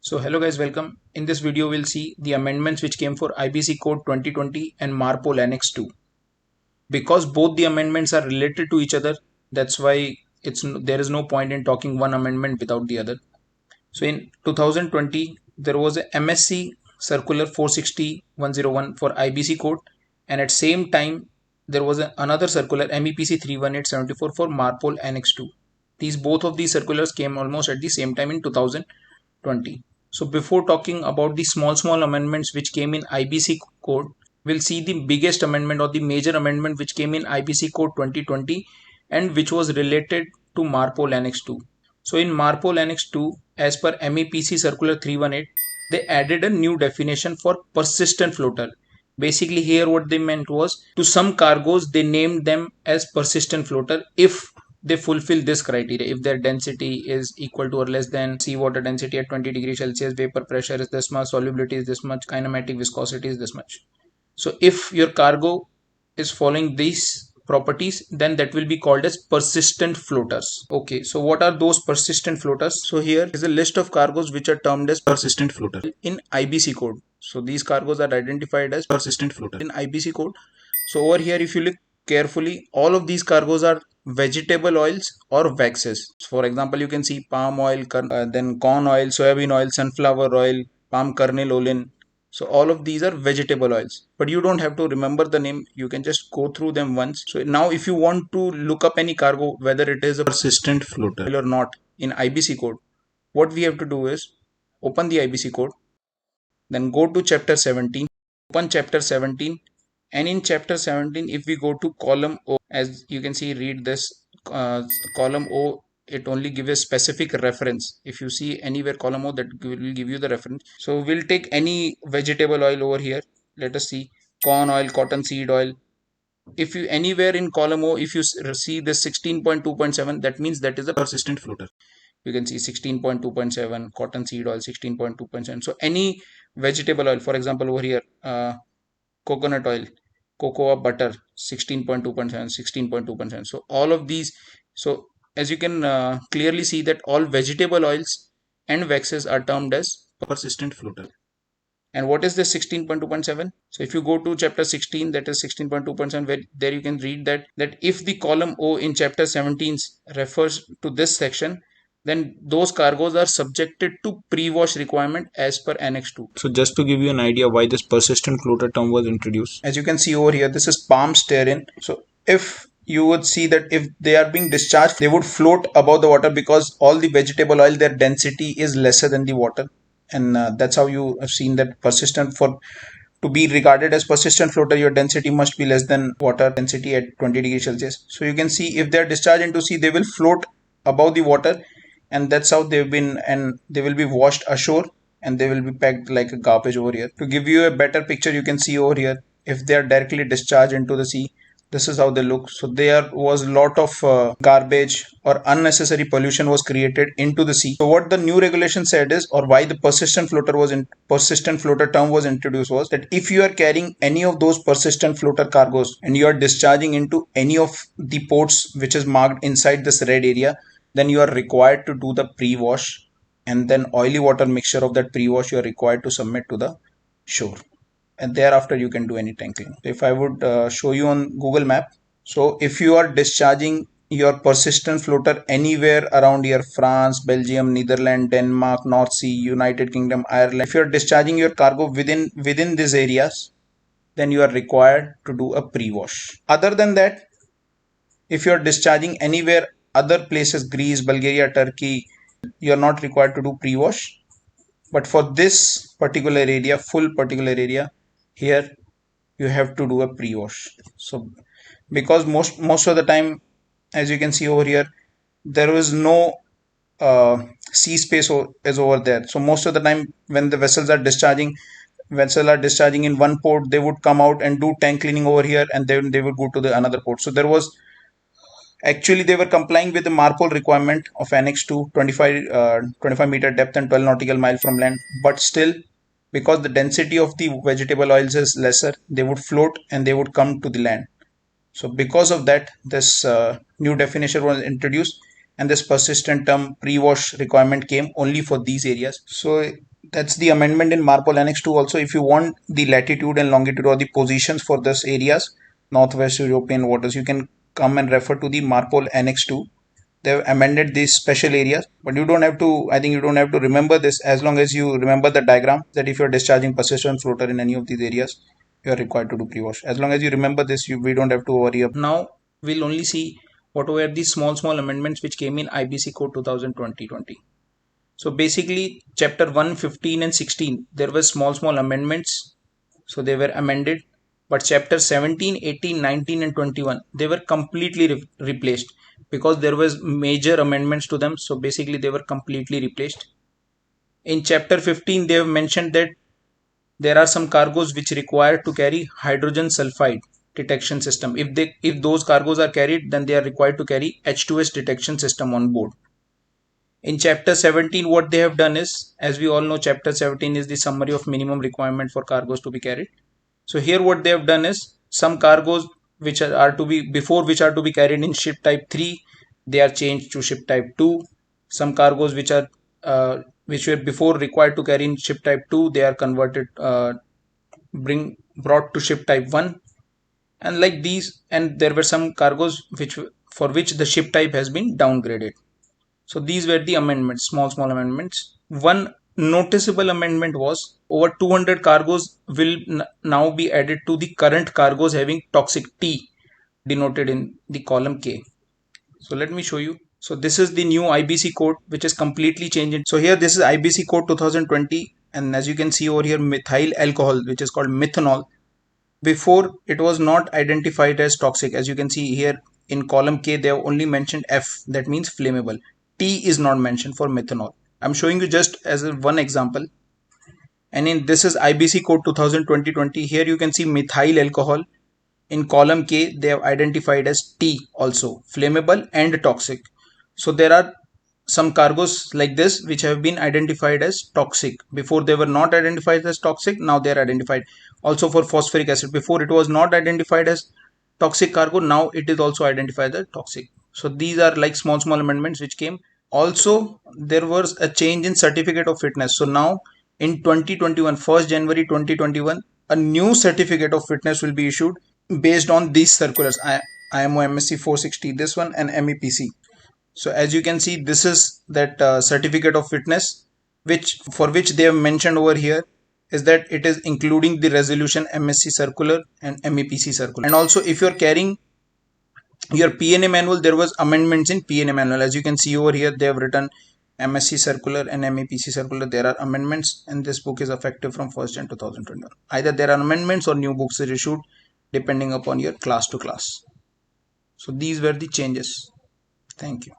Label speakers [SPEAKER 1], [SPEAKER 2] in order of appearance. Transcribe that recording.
[SPEAKER 1] So hello guys, welcome. In this video we'll see the amendments which came for IBC code 2020 and MARPOL Annex 2. Because both the amendments are related to each other, that's why there is no point in talking one amendment without the other. So in 2020 there was a MSc circular 460-101 for IBC code, and at same time there was another circular MEPC 31874 for MARPOL Annex 2. Both of these circulars came almost at the same time in 2020. So before talking about the small amendments which came in IBC code, we'll see the biggest amendment or the major amendment which came in IBC code 2020 and which was related to MARPOL Annex 2. So in MARPOL Annex 2, as per MEPC Circular 318, they added a new definition for persistent floater. Basically here what they meant was, to some cargoes they named them as persistent floater if they fulfill this criteria. If their density is equal to or less than seawater density at 20 degrees Celsius, vapor pressure is this much, solubility is this much, kinematic viscosity is this much. So if your cargo is following these properties, then that will be called as persistent floaters. Okay, so what are those persistent floaters? So here is a list of cargoes which are termed as persistent floater in IBC code. So these cargoes are identified as persistent floater in IBC code. So over here, if you look carefully, all of these cargoes are vegetable oils or waxes. So for example, you can see palm oil, then corn oil, soybean oil, sunflower oil, palm kernel oil. So all of these are vegetable oils, but you don't have to remember the name. You can just go through them once. So now if you want to look up any cargo, whether it is a persistent floater or not in IBC code, what we have to do is open the IBC code, then go to chapter 17, open chapter 17, and in chapter 17 if we go to column O, as you can see, read this column O, it only gives a specific reference. If you see anywhere column O, that will give you the reference. So we'll take any vegetable oil over here. Let us see corn oil, cotton seed oil. If you anywhere in column O, if you see this 16.2.7, that means that is a persistent floater. You can see 16.2.7, cotton seed oil 16.2.7. So any vegetable oil, for example over here, coconut oil, cocoa butter 16.2.7, 16.2.7. So all of these, so as you can clearly see that all vegetable oils and waxes are termed as persistent floater. And what is this 16.2.7? So if you go to chapter 16, that is 16.2.7, where there you can read that if the column O in chapter 17 refers to this section, then those cargoes are subjected to pre-wash requirement as per Annex 2. So just to give you an idea why this persistent floater term was introduced, as you can see over here, this is palm stearin. So if you would see that if they are being discharged, they would float above the water because all the vegetable oil, their density is lesser than the water. And that's how you have seen that persistent, for to be regarded as persistent floater, your density must be less than water density at 20 degrees Celsius. So you can see if they are discharged into sea, they will float above the water, and that's how they've been, and they will be washed ashore and they will be packed like a garbage over here. To give you a better picture, you can see over here, if they are directly discharged into the sea, this is how they look. So there was a lot of garbage or unnecessary pollution was created into the sea. So what the new regulation said is, or why the persistent floater term was introduced, was that if you are carrying any of those persistent floater cargoes and you are discharging into any of the ports which is marked inside this red area, then you are required to do the pre-wash, and then oily water mixture of that pre-wash you are required to submit to the shore, and thereafter you can do any tanking. If I would show you on Google map, so if you are discharging your persistent floater anywhere around here, France, Belgium, Netherlands, Denmark, North Sea, United Kingdom, Ireland, if you are discharging your cargo within these areas, then you are required to do a pre-wash. Other than that, if you are discharging anywhere other places, Greece, Bulgaria, Turkey, you are not required to do pre-wash. But for this particular area, full particular area, here you have to do a pre-wash. So because most of the time, as you can see over here, there is no sea space is over there. So most of the time when the vessels are discharging in one port, they would come out and do tank cleaning over here, and then they would go to the another port. So there was, actually, they were complying with the MARPOL requirement of Annex 2, 25 meter depth and 12 nautical mile from land. But still, because the density of the vegetable oils is lesser, they would float and they would come to the land. So because of that, this new definition was introduced, and this persistent term pre-wash requirement came only for these areas. So that's the amendment in MARPOL Annex 2 also. If you want the latitude and longitude or the positions for this areas, Northwest European waters, you can come and refer to the MARPOL Annex 2. They've amended these special areas, but you don't have to, I think you don't have to remember this, as long as you remember the diagram that if you're discharging persistent floater in any of these areas, you are required to do pre-wash. As long as you remember this, we don't have to worry about. Now we'll only see what were the small amendments which came in IBC Code 2020. So basically chapter 1, 15 and 16, there were small amendments. So they were amended, but chapter 17, 18, 19 and 21, they were completely replaced because there was major amendments to them. So basically they were completely replaced. In chapter 15, they have mentioned that there are some cargoes which require to carry hydrogen sulfide detection system. If those cargoes are carried, then they are required to carry H2S detection system on board. In chapter 17, what they have done is, as we all know, chapter 17 is the summary of minimum requirement for cargoes to be carried. So here what they have done is, some cargoes which are to be carried in ship type 3, they are changed to ship type 2. Some cargoes which were before required to carry in ship type 2, they are converted, brought to ship type 1. And like these, and there were some cargoes for which the ship type has been downgraded. So these were the amendments, small amendments. One noticeable amendment was over 200 cargoes will now be added to the current cargoes having toxic T denoted in the column K. So let me show you. So this is the new IBC code which is completely changed. So here this is IBC code 2020, and as you can see over here, methyl alcohol, which is called methanol. Before it was not identified as toxic. As you can see here in column K, they have only mentioned F, that means flammable. T is not mentioned for methanol. I'm showing you just as one example. And in this is IBC code 2020. Here you can see methyl alcohol. In column K, they have identified as T also, flammable and toxic. So there are some cargoes like this which have been identified as toxic. Before they were not identified as toxic, now they are identified. Also for phosphoric acid, before it was not identified as toxic cargo, now it is also identified as toxic. So these are like small amendments which came. Also there was a change in certificate of fitness. So now in 2021, 1st January 2021, a new certificate of fitness will be issued based on these circulars, IMO MSC 460, this one, and MEPC. So as you can see, this is that certificate of fitness for which they have mentioned over here is that it is including the resolution MSC circular and MEPC circular. And also if you're carrying your PNA manual, there was amendments in PNA manual. As you can see over here, they have written MSC circular and MEPC circular. There are amendments, and this book is effective from 1st Jan 2021. Either there are amendments or new books are issued depending upon your class to class. So these were the changes. Thank you.